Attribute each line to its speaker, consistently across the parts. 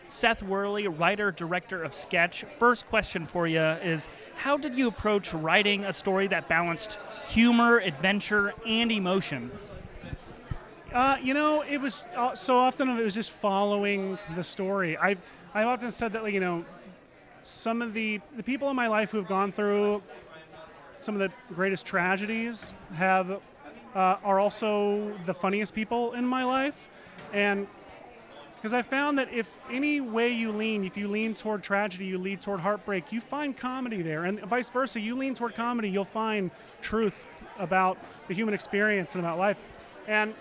Speaker 1: Seth Worley, writer, director of Sketch. First question for you is, how did you approach writing a story that balanced humor, adventure, and emotion?
Speaker 2: It was so often it was just following the story. I've often said that, like, some of the people in my life who have gone through some of the greatest tragedies are also the funniest people in my life, and because I found that if any way you lean, if you lean toward tragedy, you lean toward heartbreak, you find comedy there, and vice versa. You lean toward comedy, you'll find truth about the human experience and about life, and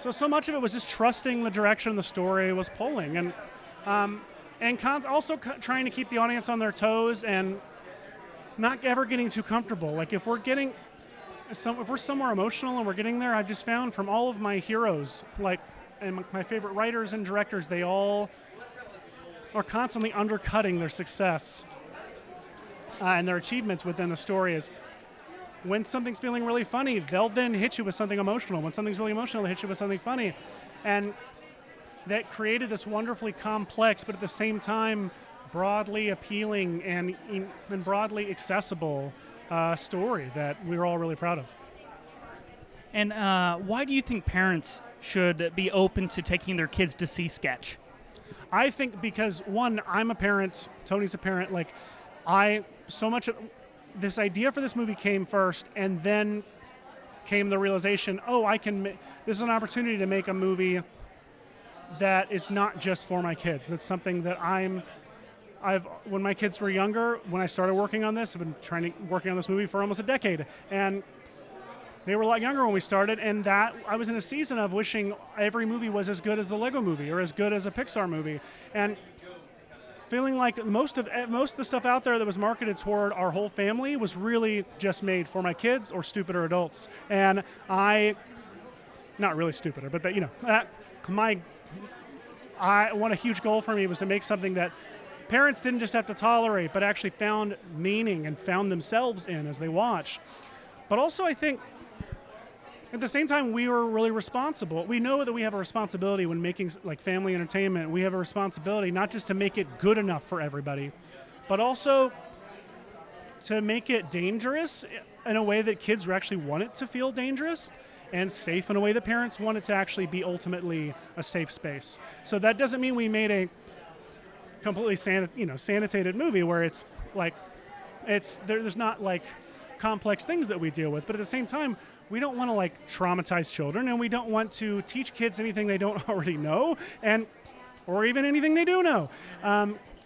Speaker 2: so much of it was just trusting the direction the story was pulling, and also trying to keep the audience on their toes and not ever getting too comfortable. Like if we're somewhere emotional and we're getting there, I've just found from all of my heroes, and my favorite writers and directors, they all are constantly undercutting their success and their achievements within the story. Is when something's feeling really funny, they'll then hit you with something emotional. When something's really emotional, they'll hit you with something funny. And that created this wonderfully complex, but at the same time, broadly appealing and broadly accessible story that we were all really proud of.
Speaker 1: And why do you think parents should be open to taking their kids to see Sketch?
Speaker 2: I think because, one, I'm a parent, Tony's a parent, this idea for this movie came first, and then came the realization, this is an opportunity to make a movie that is not just for my kids. That's something that when my kids were younger, when I started working on this, I've been working on this movie for almost a decade, and they were a lot younger when we started, and that I was in a season of wishing every movie was as good as the Lego movie or as good as a Pixar movie, and feeling like most of the stuff out there that was marketed toward our whole family was really just made for my kids or stupider adults. And not really stupider, but a huge goal for me was to make something that parents didn't just have to tolerate, but actually found meaning and found themselves in as they watched. But also, I think, at the same time, we were really responsible. We know that we have a responsibility when making family entertainment. We have a responsibility not just to make it good enough for everybody, but also to make it dangerous in a way that kids actually want it to feel dangerous, and safe in a way that parents want it to actually be ultimately a safe space. So that doesn't mean we made a completely sanitated movie where there's not complex things that we deal with, but at the same time, we don't want to traumatize children, and we don't want to teach kids anything they don't already know, or even anything they do know.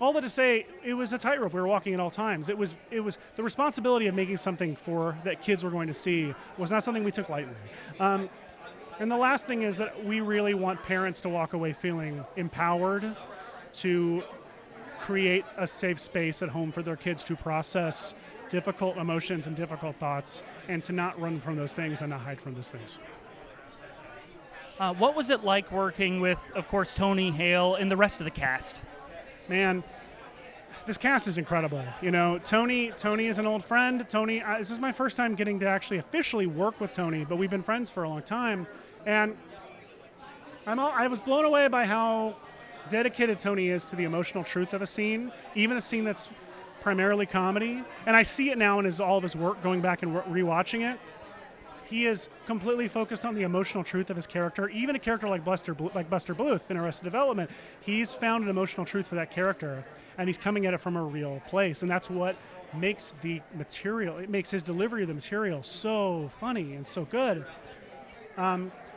Speaker 2: All that to say, it was a tightrope we were walking at all times. It was the responsibility of making something that kids were going to see was not something we took lightly. And the last thing is that we really want parents to walk away feeling empowered to create a safe space at home for their kids to process difficult emotions and difficult thoughts, and to not run from those things and not hide from those things.
Speaker 1: What was it like working with, of course, Tony Hale and the rest of the cast?
Speaker 2: Man, this cast is incredible. Tony is an old friend. Tony, this is my first time getting to actually officially work with Tony, but we've been friends for a long time, and I was blown away by how dedicated Tony is to the emotional truth of a scene, even a scene that's primarily comedy. And I see it now in all of his work, going back and rewatching it. He is completely focused on the emotional truth of his character. Even a character like Buster Bluth in Arrested Development, he's found an emotional truth for that character, and he's coming at it from a real place. And that's what makes his delivery of the material so funny and so good.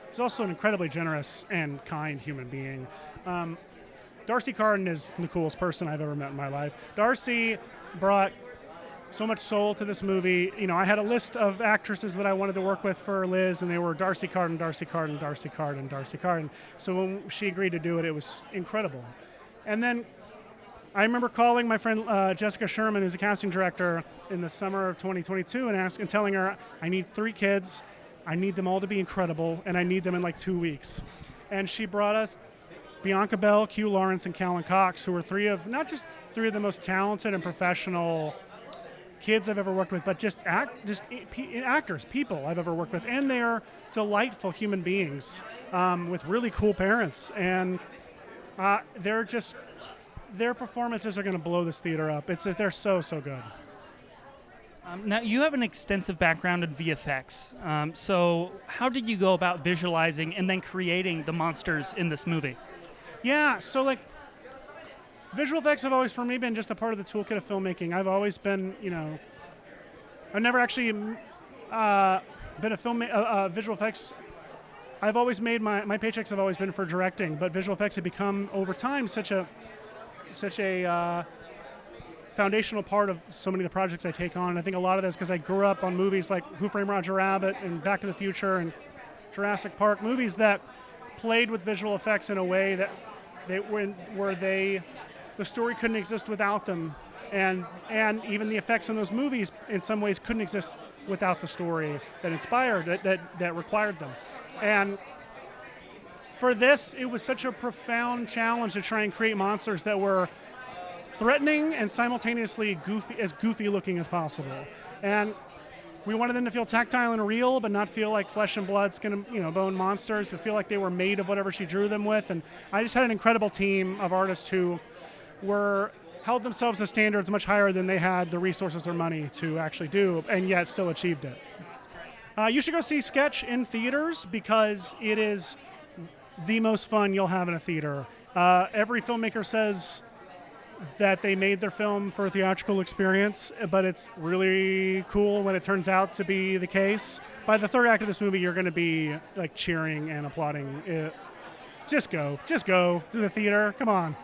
Speaker 2: He's also an incredibly generous and kind human being. Darcy Carden is the coolest person I've ever met in my life. Darcy brought so much soul to this movie. I had a list of actresses that I wanted to work with for Liz, and they were Darcy Carden, Darcy Carden, Darcy Carden, Darcy Carden. So when she agreed to do it, it was incredible. And then I remember calling my friend Jessica Sherman, who's a casting director, in the summer of 2022 and telling her, I need 3 kids, I need them all to be incredible, and I need them in 2 weeks. And she brought us Bianca Bell, Q Lawrence, and Callan Cox, who were not just three of the most talented and professional kids I've ever worked with, but just actors, people I've ever worked with. And they're delightful human beings with really cool parents. And They're just their performances are going to blow this theater up. They're so good.
Speaker 1: Now, you have an extensive background in VFX. So how did you go about visualizing and then creating the monsters in this movie?
Speaker 2: Yeah, so like visual effects have always for me been just a part of the toolkit of filmmaking. I've always been, I've never actually been a visual effects. I've always made my paychecks have always been for directing, but visual effects have become over time such a foundational part of so many of the projects I take on. I think a lot of that's because I grew up on movies like Who Framed Roger Rabbit and Back to the Future and Jurassic Park, movies that played with visual effects in a way that the story couldn't exist without them, and even the effects in those movies in some ways couldn't exist without the story that inspired that required them. And for this, it was such a profound challenge to try and create monsters that were threatening and simultaneously goofy looking as possible. And we wanted them to feel tactile and real, but not feel like flesh and blood, skin and bone monsters, to feel like they were made of whatever she drew them with. And I just had an incredible team of artists who held themselves to standards much higher than they had the resources or money to actually do, and yet still achieved it. You should go see Sketch in theaters because it is the most fun you'll have in a theater. Every filmmaker says that they made their film for a theatrical experience, but it's really cool when it turns out to be the case. By the third act of this movie, you're going to be like cheering and applauding. Just go to the theater. Come on.